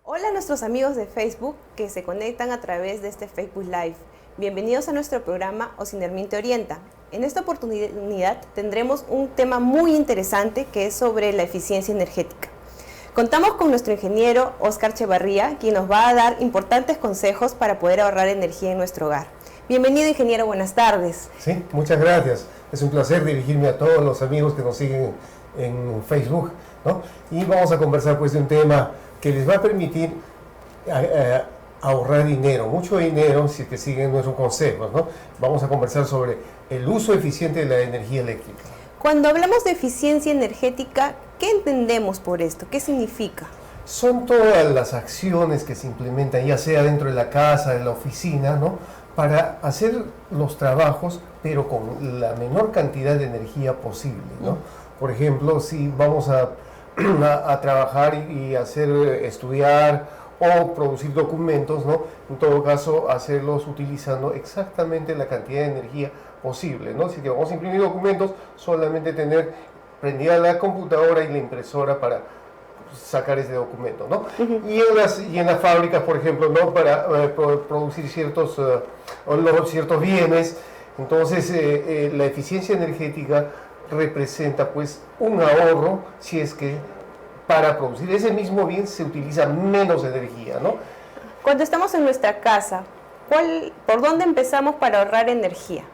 Hola a nuestros amigos de Facebook que se conectan a través de este Facebook Live. Bienvenidos a nuestro programa Ocinermin te orienta. En esta oportunidad tendremos un tema muy interesante que es sobre la eficiencia energética. Contamos con nuestro ingeniero Oscar Chevarría, quien nos va a dar importantes consejos para poder ahorrar energía en nuestro hogar. Bienvenido, ingeniero, buenas tardes. Sí, muchas gracias. Es un placer dirigirme a todos los amigos que nos siguen en Facebook, ¿no? Y vamos a conversar pues de un tema que les va a permitir ahorrar dinero, mucho dinero, si te siguen nuestros consejos, ¿no? Vamos a conversar sobre el uso eficiente de la energía eléctrica. Cuando hablamos de eficiencia energética, ¿qué entendemos por esto? ¿Qué significa? Son todas las acciones que se implementan, ya sea dentro de la casa, de la oficina, ¿no?, para hacer los trabajos, pero con la menor cantidad de energía posible, ¿no? Por ejemplo, si vamos a trabajar y estudiar o producir documentos, ¿no?, en todo caso hacerlos utilizando exactamente la cantidad de energía posible, ¿no? Si vamos a imprimir documentos, solamente tener prendida la computadora y la impresora para sacar ese documento, ¿no? Y en las fábricas, por ejemplo, ¿no?, para producir ciertos bienes. Entonces la eficiencia energética representa pues un ahorro si es que para producir ese mismo bien se utiliza menos energía, ¿no? Cuando estamos en nuestra casa, ¿por dónde empezamos para ahorrar energía?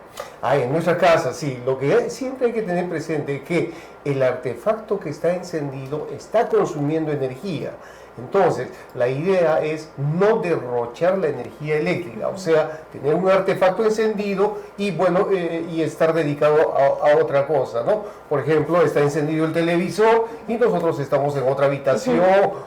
En nuestra casa, sí. Lo que siempre hay que tener presente es que el artefacto que está encendido está consumiendo energía. Entonces, la idea es no derrochar la energía eléctrica, o sea, tener un artefacto encendido y, bueno, y estar dedicado a otra cosa, ¿no? Por ejemplo, está encendido el televisor y nosotros estamos en otra habitación.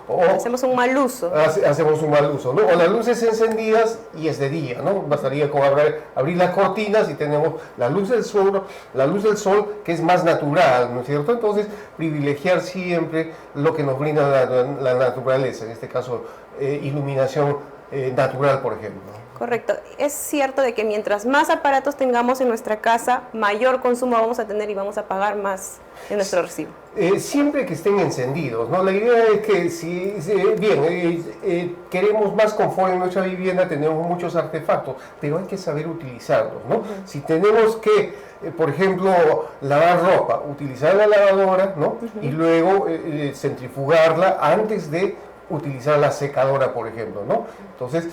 O hacemos un mal uso. Hacemos un mal uso, ¿no? O las luces encendidas y es de día, ¿no? Bastaría con abrir las cortinas y tenemos la luz del sol que es más natural, ¿no es cierto? Entonces, privilegiar siempre lo que nos brinda la naturaleza, en este caso iluminación natural, por ejemplo. Correcto. Es cierto de que mientras más aparatos tengamos en nuestra casa, mayor consumo vamos a tener y vamos a pagar más en nuestro recibo. Siempre que estén encendidos, ¿no? La idea es que si queremos más confort en nuestra vivienda, tenemos muchos artefactos, pero hay que saber utilizarlos, ¿no? Si tenemos que, por ejemplo, lavar ropa, utilizar la lavadora, ¿no? Y luego centrifugarla antes de utilizar la secadora, por ejemplo, ¿no? Entonces,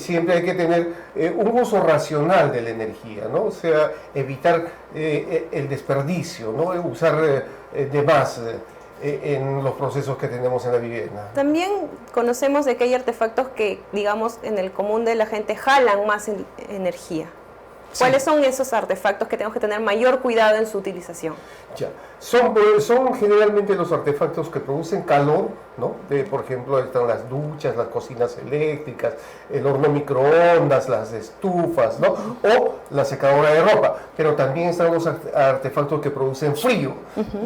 siempre hay que tener un uso racional de la energía, ¿no? O sea, evitar el desperdicio, ¿no? Usar de más en los procesos que tenemos en la vivienda. También conocemos de que hay artefactos que, digamos, en el común de la gente jalan más energía. ¿Cuáles son esos artefactos que tenemos que tener mayor cuidado en su utilización? Ya. Son generalmente los artefactos que producen calor, ¿no? Por ejemplo, están las duchas, las cocinas eléctricas, el horno microondas, las estufas, ¿no? O la secadora de ropa. Pero también están los artefactos que producen frío.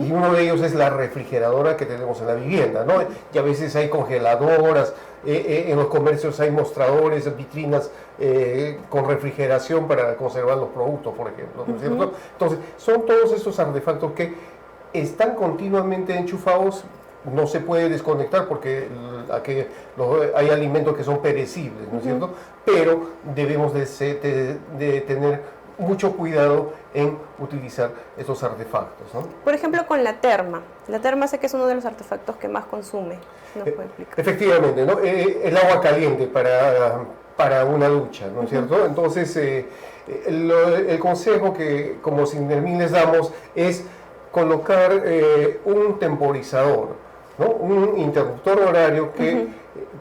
Y uno de ellos es la refrigeradora que tenemos en la vivienda, ¿no? Y a veces hay congeladoras, en los comercios hay mostradores, vitrinas con refrigeración para conservar los productos, por ejemplo, ¿no es cierto? Entonces, son todos esos artefactos que están continuamente enchufados, no se puede desconectar porque hay alimentos que son perecibles, ¿no es cierto? Pero debemos de tener mucho cuidado en utilizar estos artefactos, ¿no? Por ejemplo, con la terma. La terma sé que es uno de los artefactos que más consume. ¿Nos puede explicar? Efectivamente, ¿no? El agua caliente para una ducha, ¿no es cierto? Entonces, el consejo que como Ocinermin les damos es colocar un temporizador, ¿no? Un interruptor horario que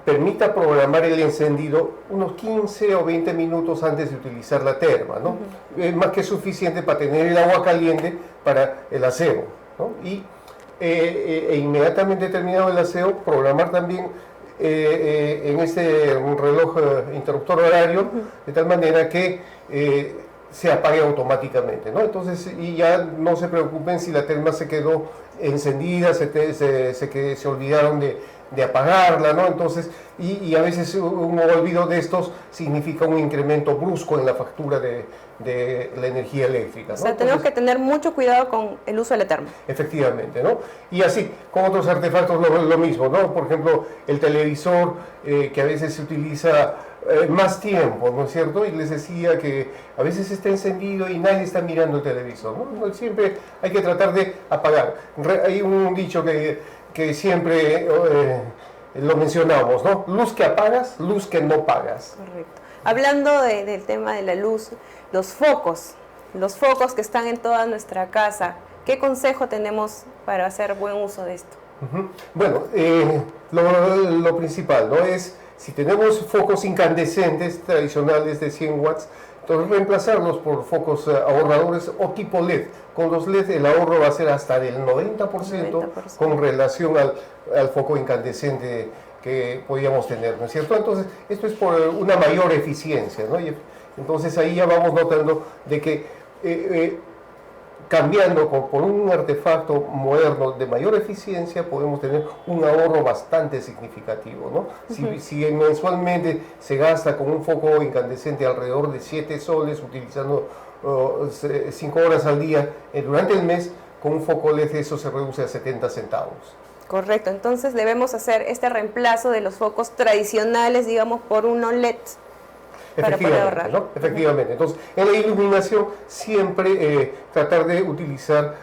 permita programar el encendido unos 15 o 20 minutos antes de utilizar la terma, ¿no? Es más que suficiente para tener el agua caliente para el aseo, ¿no? Y inmediatamente terminado el aseo, programar también en un reloj interruptor horario, de tal manera que se apague automáticamente, ¿no? Entonces, y ya no se preocupen si la terma se quedó encendida, se olvidaron de apagarla, ¿no? Entonces, y a veces un olvido de estos significa un incremento brusco en la factura de la energía eléctrica, ¿no? O sea, tenemos que tener mucho cuidado con el uso de la termo. Efectivamente, ¿no? Y así, con otros artefactos lo mismo, ¿no? Por ejemplo, el televisor, que a veces se utiliza más tiempo, ¿no es cierto? Y les decía que a veces está encendido y nadie está mirando el televisor, ¿no? Siempre hay que tratar de apagar. Hay un dicho que siempre lo mencionamos, ¿no? Luz que apagas, luz que no pagas. Correcto. Hablando del tema de la luz, los focos que están en toda nuestra casa, ¿qué consejo tenemos para hacer buen uso de esto? Bueno, lo principal, ¿no? Es, si tenemos focos incandescentes tradicionales de 100 watts, entonces reemplazarlos por focos ahorradores o tipo LED. Con los LED el ahorro va a ser hasta del 90%, con relación al foco incandescente que podíamos tener, ¿no es cierto? Entonces, esto es por una mayor eficiencia, ¿no? Y entonces ahí ya vamos notando de que cambiando por un artefacto moderno de mayor eficiencia podemos tener un ahorro bastante significativo, ¿no? Si mensualmente se gasta con un foco incandescente alrededor de 7 soles, utilizando 5 horas al día, durante el mes, con un foco LED eso se reduce a 70 centavos. Correcto, entonces debemos hacer este reemplazo de los focos tradicionales, digamos, por uno LED. Para poder ahorrar. ¿No? Efectivamente. Entonces, en la iluminación siempre tratar de utilizar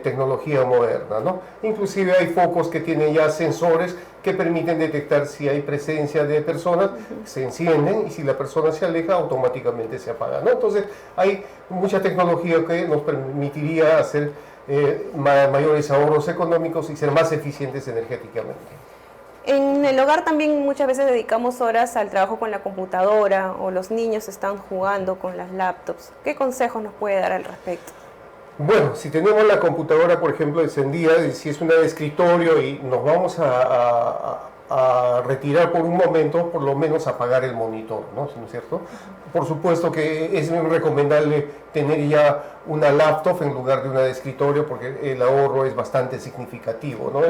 tecnología moderna, ¿no? Inclusive hay focos que tienen ya sensores que permiten detectar si hay presencia de personas, se encienden y si la persona se aleja automáticamente se apaga, ¿no? Entonces, hay mucha tecnología que nos permitiría hacer mayores ahorros económicos y ser más eficientes energéticamente. En el hogar también muchas veces dedicamos horas al trabajo con la computadora o los niños están jugando con las laptops. ¿Qué consejos nos puede dar al respecto? Bueno, si tenemos la computadora, por ejemplo, encendida, si es una de escritorio y nos vamos a retirar por un momento, por lo menos apagar el monitor, ¿no es cierto? Por supuesto que es recomendable tener ya una laptop en lugar de una de escritorio porque el ahorro es bastante significativo, ¿no?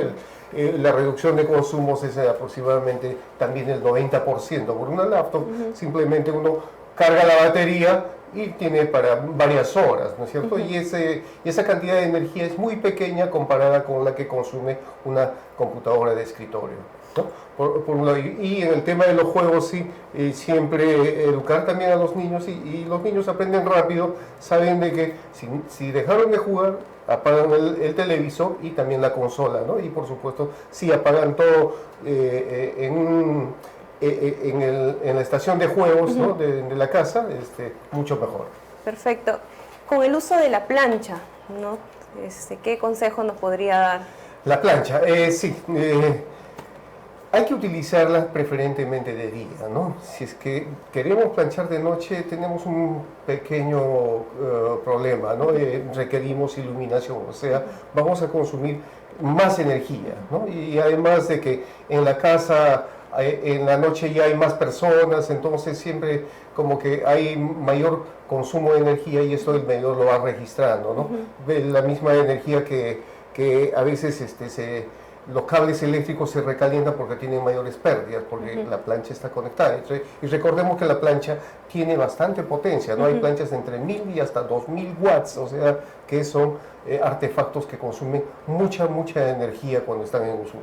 La reducción de consumos es aproximadamente también el 90% por una laptop. Simplemente uno carga la batería y tiene para varias horas, ¿no es cierto? Y esa cantidad de energía es muy pequeña comparada con la que consume una computadora de escritorio, ¿no? Por un lado. Y en el tema de los juegos, sí, siempre educar también a los niños y los niños aprenden rápido, saben de que si dejaron de jugar, apagan el televisor y también la consola, ¿no? Y por supuesto, si apagan todo en la estación de juegos, ¿no? de la casa, mucho mejor. Perfecto. Con el uso de la plancha, ¿no? ¿Qué consejo nos podría dar? La plancha, sí. Hay que utilizarla preferentemente de día, ¿no? Si es que queremos planchar de noche, tenemos un pequeño problema, ¿no? Requerimos iluminación, o sea, vamos a consumir más energía, ¿no? Y además de que en la casa, en la noche ya hay más personas, entonces siempre como que hay mayor consumo de energía y eso el medidor lo va registrando, ¿no? La misma energía que a veces los cables eléctricos se recalientan porque tienen mayores pérdidas, porque la plancha está conectada. Y recordemos que la plancha tiene bastante potencia, ¿no? Hay planchas de entre 1000 y hasta 2000 watts, o sea, que son artefactos que consumen mucha energía cuando están en uso.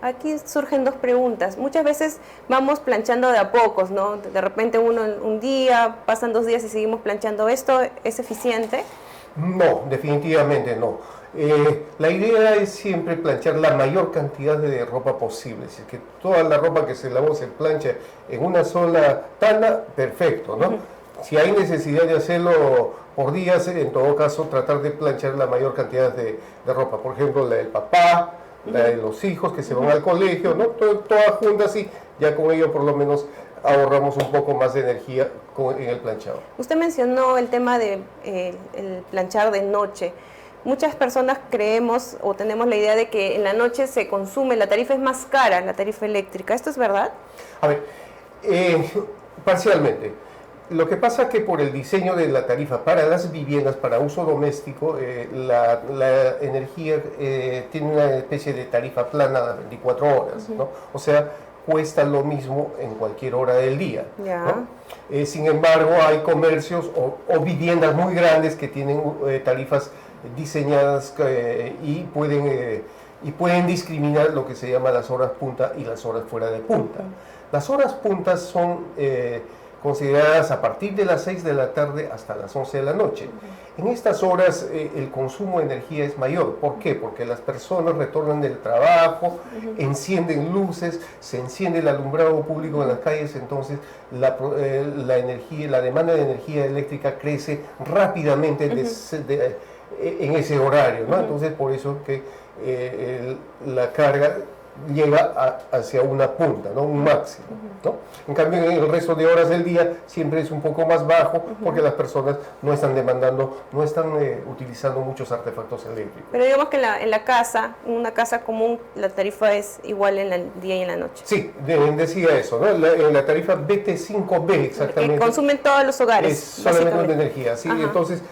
Aquí surgen dos preguntas. Muchas veces vamos planchando de a pocos, ¿no? De repente un día, pasan 2 días y seguimos planchando. ¿Esto es eficiente? No, definitivamente no. La idea es siempre planchar la mayor cantidad de ropa posible. Si es que toda la ropa que se lavó se plancha en una sola tanda, perfecto, ¿no? Si hay necesidad de hacerlo por días, en todo caso tratar de planchar la mayor cantidad de ropa. Por ejemplo, la del papá, la de los hijos que se van al colegio, ¿no? Todas juntas y ya con ello por lo menos ahorramos un poco más de energía en el planchado. Usted mencionó el tema de el planchar de noche. Muchas personas creemos o tenemos la idea de que en la noche se consume, la tarifa es más cara, la tarifa eléctrica. ¿Esto es verdad? A ver, parcialmente. Lo que pasa es que por el diseño de la tarifa para las viviendas, para uso doméstico, la energía tiene una especie de tarifa plana de 24 horas, ¿no? O sea, cuesta lo mismo en cualquier hora del día, ¿no? Sin embargo, hay comercios o viviendas muy grandes que tienen tarifas diseñadas y pueden discriminar lo que se llama las horas punta y las horas fuera de punta. Las horas puntas son consideradas a partir de las 6 de la tarde hasta las 11 de la noche. En estas horas el consumo de energía es mayor. ¿Por qué? Porque las personas retornan del trabajo, encienden luces, se enciende el alumbrado público en las calles, entonces la demanda de energía eléctrica crece rápidamente en ese horario, ¿no? Entonces por eso que la carga llega hacia una punta, ¿no? Un máximo, ¿no? En cambio, en el resto de horas del día siempre es un poco más bajo porque las personas no están utilizando muchos artefactos eléctricos. Pero digamos que en una casa común, la tarifa es igual en el día y en la noche. Sí, decía eso, ¿no? En la tarifa BT5B exactamente. Que consumen todos los hogares. Es solamente de energía, ¿sí? Entonces,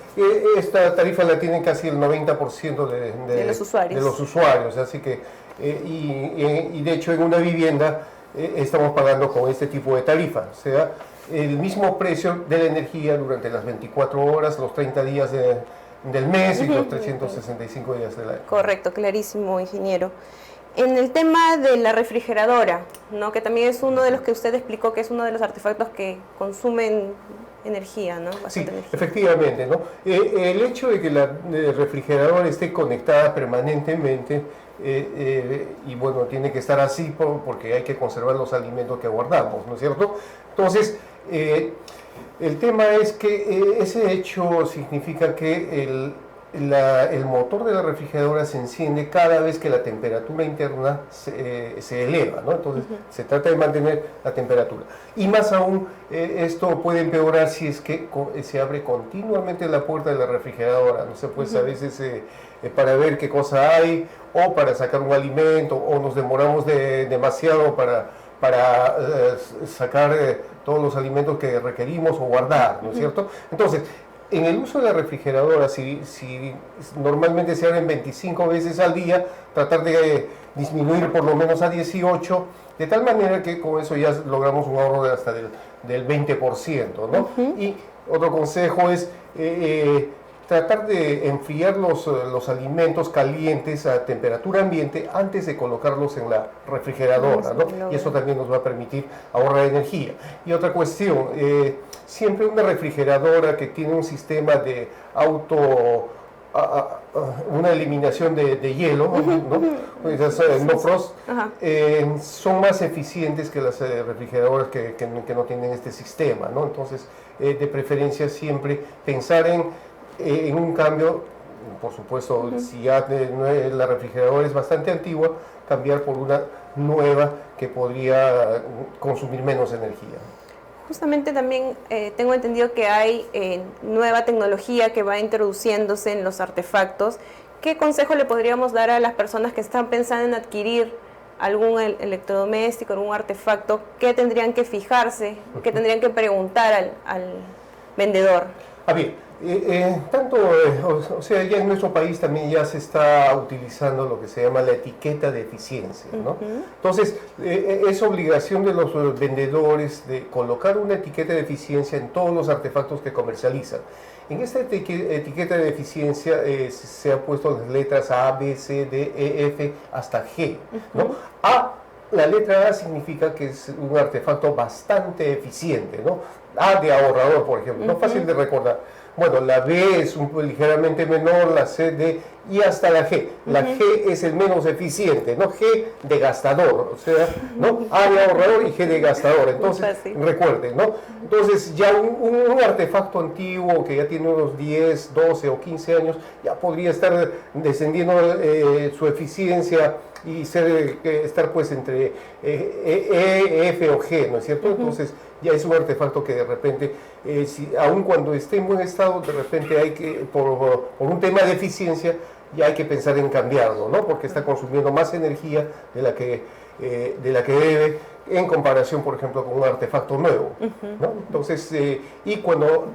esta tarifa la tienen casi el 90% de los usuarios, así que y de hecho en una vivienda estamos pagando con este tipo de tarifa, o sea, el mismo precio de la energía durante las 24 horas, los 30 días del mes y los 365 días del año. Correcto, clarísimo, ingeniero. En el tema de la refrigeradora, ¿no? Que también es uno de los que usted explicó que es uno de los artefactos que consumen energía, ¿no? Sí, efectivamente, ¿no? El hecho de que la refrigeradora esté conectada permanentemente y bueno, tiene que estar así porque hay que conservar los alimentos que guardamos, ¿no es cierto? Entonces, el tema es que ese hecho significa que el motor de la refrigeradora se enciende cada vez que la temperatura interna se eleva, ¿no? Entonces se trata de mantener la temperatura. Y más aún, esto puede empeorar si es que se abre continuamente la puerta de la refrigeradora, no sé, pues a veces para ver qué cosa hay, o para sacar un alimento, o nos demoramos demasiado para sacar todos los alimentos que requerimos o guardar, ¿no es cierto? Entonces, en el uso de la refrigeradora, si normalmente se abren 25 veces al día, tratar de disminuir por lo menos a 18, de tal manera que con eso ya logramos un ahorro de hasta del 20%, ¿no? Y otro consejo es tratar de enfriar los alimentos calientes a temperatura ambiente antes de colocarlos en la refrigeradora, ¿no? Y eso también nos va a permitir ahorrar energía. Y otra cuestión, siempre una refrigeradora que tiene un sistema de una eliminación de hielo, ¿no? Esas no frost, son más eficientes que las refrigeradoras que no tienen este sistema, ¿no? Entonces, de preferencia siempre pensar en un cambio, por supuesto, si ya la refrigeradora es bastante antigua, cambiar por una nueva que podría consumir menos energía. Justamente también tengo entendido que hay nueva tecnología que va introduciéndose en los artefactos. ¿Qué consejo le podríamos dar a las personas que están pensando en adquirir algún electrodoméstico, algún artefacto? ¿Qué tendrían que fijarse? ¿Qué tendrían que preguntar al vendedor? O sea, ya en nuestro país también ya se está utilizando lo que se llama la etiqueta de eficiencia, ¿no? Entonces, es obligación de los vendedores de colocar una etiqueta de eficiencia en todos los artefactos que comercializan. En esta etiqueta de eficiencia se han puesto las letras A, B, C, D, E, F hasta G, ¿no? La letra A significa que es un artefacto bastante eficiente, ¿no? A de ahorrador, por ejemplo, no fácil de recordar. Bueno, la B es ligeramente menor, la C, D y hasta la G. La G es el menos eficiente, ¿no? G de gastador, o sea, ¿no? A de ahorrador y G de gastador. Entonces, recuerden, ¿no? Entonces, ya un artefacto antiguo que ya tiene unos 10, 12 o 15 años, ya podría estar descendiendo su eficiencia y estar pues entre E, F o G, ¿no es cierto? Entonces ya es un artefacto que de repente, aun cuando esté en buen estado, de repente hay que, por un tema de eficiencia, ya hay que pensar en cambiarlo, ¿no? Porque está consumiendo más energía de la que de la que debe en comparación, por ejemplo, con un artefacto nuevo, ¿no? Entonces, y cuando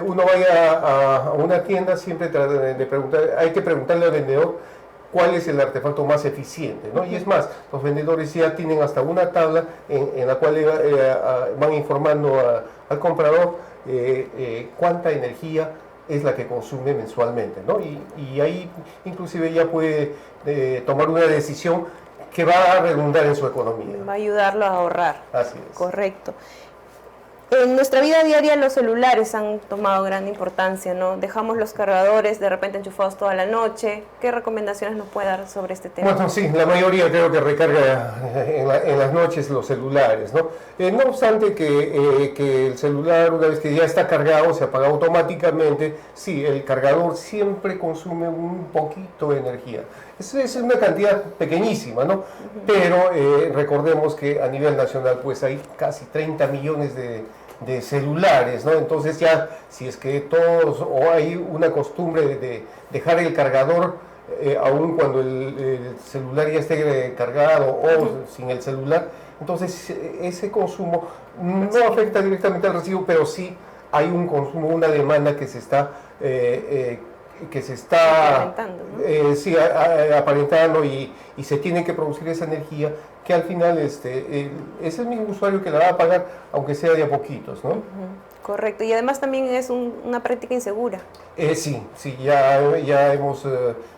uno vaya a una tienda, siempre de preguntar, hay que preguntarle al vendedor cuál es el artefacto más eficiente, ¿no? Y es más, los vendedores ya tienen hasta una tabla en la cual van informando al comprador cuánta energía es la que consume mensualmente, ¿no? Y ahí inclusive ya puede tomar una decisión que va a redundar en su economía. Va a ayudarlo a ahorrar. Así es. Correcto. En nuestra vida diaria los celulares han tomado gran importancia, ¿no? Dejamos los cargadores de repente enchufados toda la noche. ¿Qué recomendaciones nos puede dar sobre este tema? Bueno, sí, la mayoría creo que recarga en las noches los celulares, ¿no? No obstante que el celular, una vez que ya está cargado, se apaga automáticamente, sí, el cargador siempre consume un poquito de energía. Es una cantidad pequeñísima, ¿no? Pero recordemos que a nivel nacional pues hay casi 30 millones de celulares, ¿no? Entonces ya, si es que todos, o hay una costumbre de dejar el cargador, aun cuando el celular ya esté cargado o sin el celular, entonces ese consumo no afecta directamente al recibo, pero sí hay un consumo, una demanda que se está aparentando, ¿no? sí, aparentando y se tiene que producir esa energía que al final es el mismo usuario que la va a pagar, aunque sea de a poquitos, ¿no? Correcto, y además también es una práctica insegura. Sí, ya hemos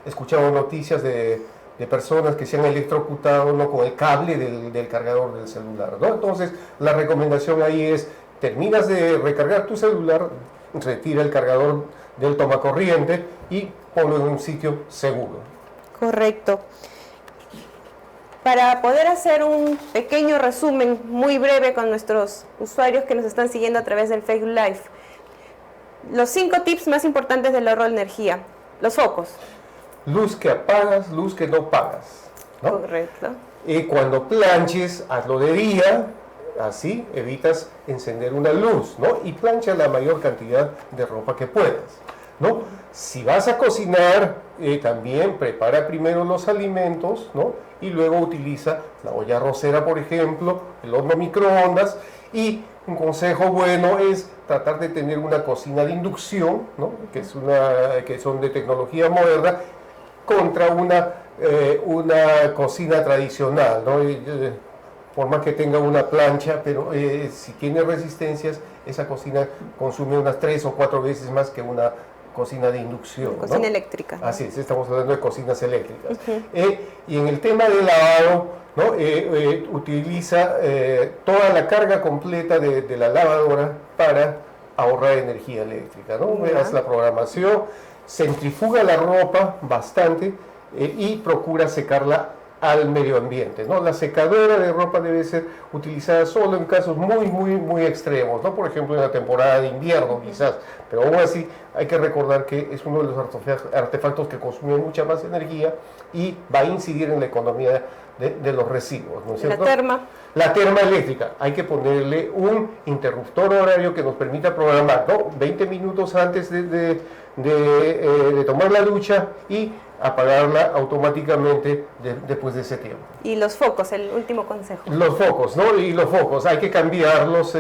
escuchado noticias de personas que se han electrocutado, ¿no?, con el cable del cargador del celular, ¿no? Entonces, la recomendación ahí es, terminas de recargar tu celular, retira el cargador del tomacorriente y ponlo en un sitio seguro. Correcto. Para poder hacer un pequeño resumen muy breve con nuestros usuarios que nos están siguiendo a través del Facebook Live, los 5 tips más importantes del ahorro de energía. Los focos. Luz que apagas, luz que no pagas, ¿no? Correcto. Y cuando planches, hazlo de día, así evitas encender una luz, ¿no? Y plancha la mayor cantidad de ropa que puedas, ¿no? Si vas a cocinar, también prepara primero los alimentos, ¿no? Y luego utiliza la olla arrocera, por ejemplo, el horno microondas. Y un consejo bueno es tratar de tener una cocina de inducción, ¿no?, que son de tecnología moderna, contra una cocina tradicional, ¿no? Por más que tenga una plancha, pero si tiene resistencias, esa cocina consume unas 3 o 4 veces más que una cocina de inducción, cocina, ¿no?, eléctrica, ¿no? Así es, estamos hablando de cocinas eléctricas. Y en el tema del lavado, ¿no?, utiliza toda la carga completa de la lavadora para ahorrar energía eléctrica, ¿no? Veas la programación, centrifuga la ropa bastante y procura secarla al medio ambiente, ¿no? La secadora de ropa debe ser utilizada solo en casos muy extremos, ¿no? Por ejemplo, en la temporada de invierno quizás, pero aún así hay que recordar que es uno de los artefactos que consume mucha más energía y va a incidir en la economía de los residuos, ¿no es cierto? La terma eléctrica, hay que ponerle un interruptor horario que nos permita programar, ¿no?, 20 minutos antes de tomar la ducha y apagarla automáticamente después de ese tiempo. Y los focos, el último consejo. Los focos, ¿no? Y los focos hay que cambiarlos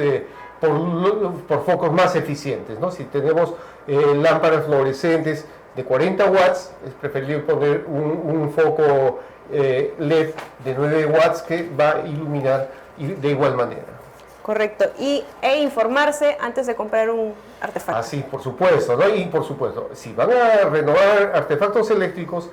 por focos más eficientes, ¿no? Si tenemos lámparas fluorescentes de 40 watts, es preferible poner un foco LED de 9 watts que va a iluminar de igual manera. Correcto, e informarse antes de comprar un artefacto. Así, por supuesto, ¿no? Y por supuesto, si van a renovar artefactos eléctricos,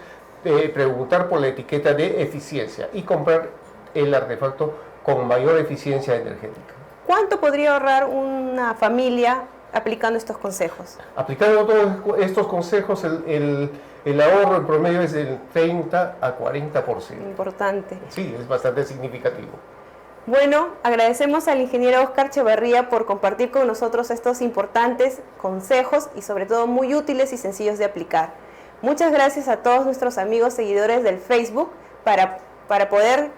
preguntar por la etiqueta de eficiencia y comprar el artefacto con mayor eficiencia energética. ¿Cuánto podría ahorrar una familia aplicando estos consejos? Aplicando todos estos consejos, el ahorro en promedio es del 30 a 40%. Importante. Sí, es bastante significativo. Bueno, agradecemos al ingeniero Oscar Echeverría por compartir con nosotros estos importantes consejos y sobre todo muy útiles y sencillos de aplicar. Muchas gracias a todos nuestros amigos seguidores del Facebook para poder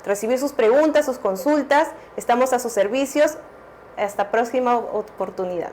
recibir sus preguntas, sus consultas. Estamos a sus servicios. Hasta próxima oportunidad.